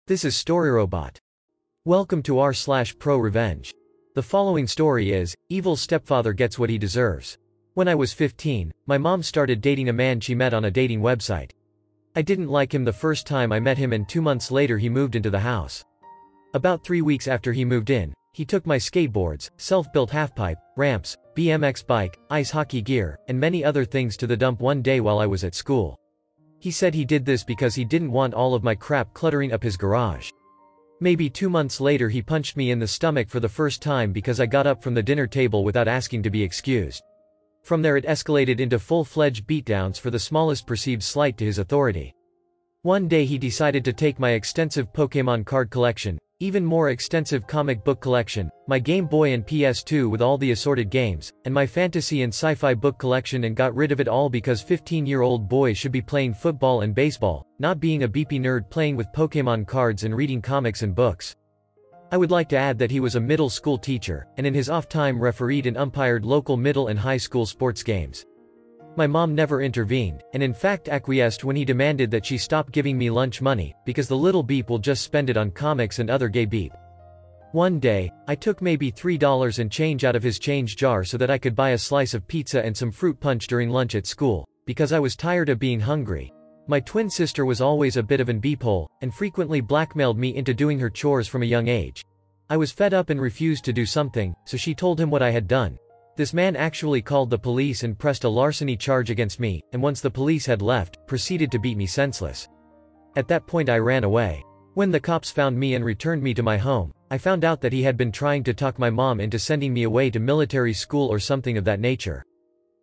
This is StoryRobot. Welcome to r/Prorevenge. The following story is, Evil Stepfather Gets What He Deserves. When I was 15, my mom started dating a man she met on a dating website. I didn't like him the first time I met him, and 2 months later he moved into the house. About 3 weeks after he moved in, he took my skateboards, self-built halfpipe, ramps, BMX bike, ice hockey gear, and many other things to the dump one day while I was at school. He said he did this because he didn't want all of my crap cluttering up his garage. Maybe 2 months later he punched me in the stomach for the first time because I got up from the dinner table without asking to be excused. From there it escalated into full-fledged beatdowns for the smallest perceived slight to his authority. One day he decided to take my extensive Pokémon card collection, even more extensive comic book collection, my Game Boy and PS2 with all the assorted games, and my fantasy and sci-fi book collection, and got rid of it all because 15-year-old boys should be playing football and baseball, not being a beepy nerd playing with Pokémon cards and reading comics and books. I would like to add that he was a middle school teacher, and in his off time refereed and umpired local middle and high school sports games. My mom never intervened, and in fact acquiesced when he demanded that she stop giving me lunch money, because the little beep will just spend it on comics and other gay beep. One day, I took maybe $3 and change out of his change jar so that I could buy a slice of pizza and some fruit punch during lunch at school, because I was tired of being hungry. My twin sister was always a bit of an beephole, and frequently blackmailed me into doing her chores from a young age. I was fed up and refused to do something, so she told him what I had done. This man actually called the police and pressed a larceny charge against me, and once the police had left, proceeded to beat me senseless. At that point I ran away. When the cops found me and returned me to my home, I found out that he had been trying to talk my mom into sending me away to military school or something of that nature.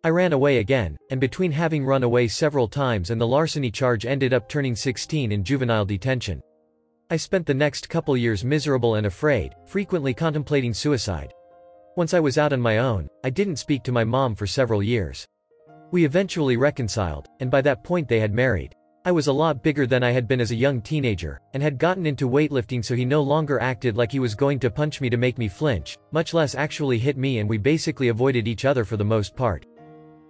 I ran away again, and between having run away several times and the larceny charge ended up turning 16 in juvenile detention. I spent the next couple years miserable and afraid, frequently contemplating suicide. Once I was out on my own, I didn't speak to my mom for several years. We eventually reconciled, and by that point they had married. I was a lot bigger than I had been as a young teenager, and had gotten into weightlifting, so he no longer acted like he was going to punch me to make me flinch, much less actually hit me, and we basically avoided each other for the most part.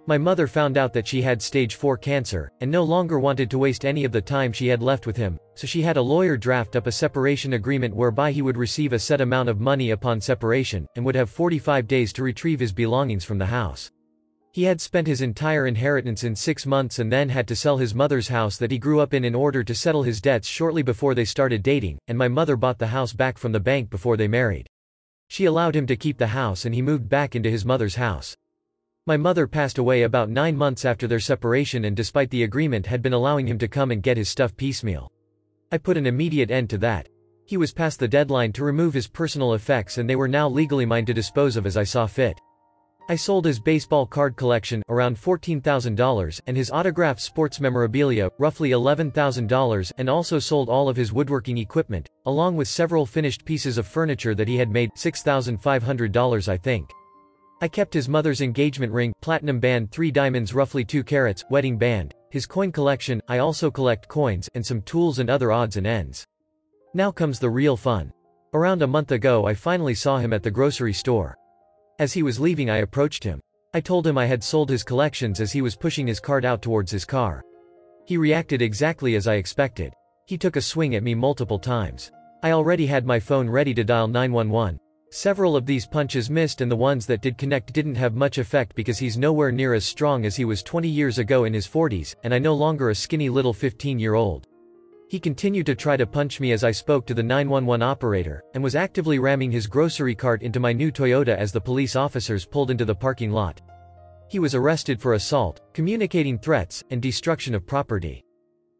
My mother found out that she had stage 4 cancer, and no longer wanted to waste any of the time she had left with him, so she had a lawyer draft up a separation agreement whereby he would receive a set amount of money upon separation, and would have 45 days to retrieve his belongings from the house. He had spent his entire inheritance in 6 months and then had to sell his mother's house that he grew up in order to settle his debts shortly before they started dating, and my mother bought the house back from the bank before they married. She allowed him to keep the house and he moved back into his mother's house. My mother passed away about 9 months after their separation, and despite the agreement had been allowing him to come and get his stuff piecemeal. I put an immediate end to that. He was past the deadline to remove his personal effects, and they were now legally mine to dispose of as I saw fit. I sold his baseball card collection, around $14,000, and his autographed sports memorabilia, roughly $11,000, and also sold all of his woodworking equipment, along with several finished pieces of furniture that he had made, $6,500 I think. I kept his mother's engagement ring, platinum band, 3 diamonds, roughly 2 carats, wedding band, his coin collection. I also collect coins, and some tools and other odds and ends. Now comes the real fun. Around a month ago I finally saw him at the grocery store. As he was leaving I approached him. I told him I had sold his collections as he was pushing his cart out towards his car. He reacted exactly as I expected. He took a swing at me multiple times. I already had my phone ready to dial 911. Several of these punches missed, and the ones that did connect didn't have much effect because he's nowhere near as strong as he was 20 years ago in his 40s, and I no longer a skinny little 15-year-old. He continued to try to punch me as I spoke to the 911 operator, and was actively ramming his grocery cart into my new Toyota as the police officers pulled into the parking lot. He was arrested for assault, communicating threats, and destruction of property.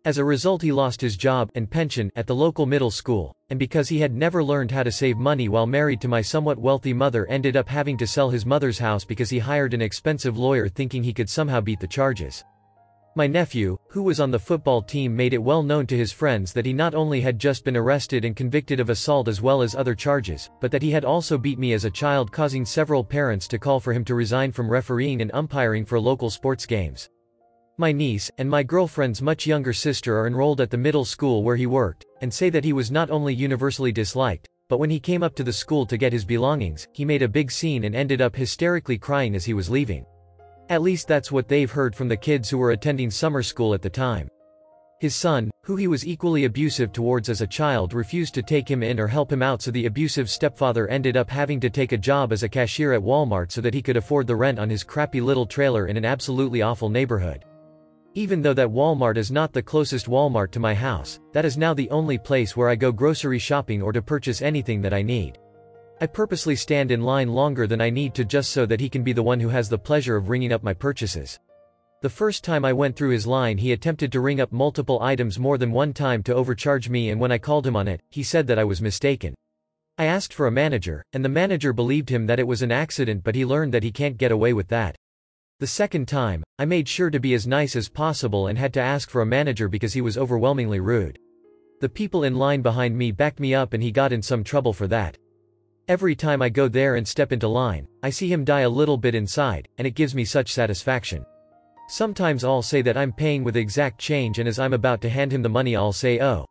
As a result he lost his job and pension at the local middle school, and because he had never learned how to save money while married to my somewhat wealthy mother, ended up having to sell his mother's house because he hired an expensive lawyer thinking he could somehow beat the charges. My nephew, who was on the football team, made it well known to his friends that he not only had just been arrested and convicted of assault as well as other charges, but that he had also beat me as a child, causing several parents to call for him to resign from refereeing and umpiring for local sports games. My niece, and my girlfriend's much younger sister are enrolled at the middle school where he worked, and say that he was not only universally disliked, but when he came up to the school to get his belongings, he made a big scene and ended up hysterically crying as he was leaving. At least that's what they've heard from the kids who were attending summer school at the time. His son, who he was equally abusive towards as a child, refused to take him in or help him out, so the abusive stepfather ended up having to take a job as a cashier at Walmart so that he could afford the rent on his crappy little trailer in an absolutely awful neighborhood. Even though that Walmart is not the closest Walmart to my house, that is now the only place where I go grocery shopping or to purchase anything that I need. I purposely stand in line longer than I need to just so that he can be the one who has the pleasure of ringing up my purchases. The first time I went through his line, he attempted to ring up multiple items more than one time to overcharge me, and when I called him on it, he said that I was mistaken. I asked for a manager, and the manager believed him that it was an accident, but he learned that he can't get away with that. The second time, I made sure to be as nice as possible and had to ask for a manager because he was overwhelmingly rude. The people in line behind me backed me up and he got in some trouble for that. Every time I go there and step into line, I see him die a little bit inside, and it gives me such satisfaction. Sometimes I'll say that I'm paying with exact change, and as I'm about to hand him the money I'll say, "Oh,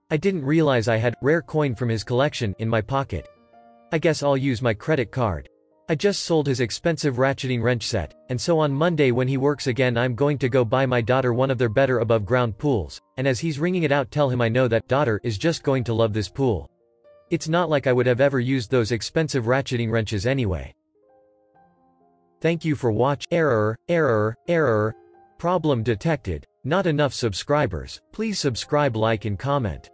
I didn't realize I had rare coin from his collection in my pocket. I guess I'll use my credit card. I just sold his expensive ratcheting wrench set, and so on Monday when he works again I'm going to go buy my daughter one of their better above ground pools, and as he's ringing it out tell him I know that daughter is just going to love this pool. It's not like I would have ever used those expensive ratcheting wrenches anyway." Thank you for watching. Error. Problem detected. Not enough subscribers. Please subscribe, like and comment.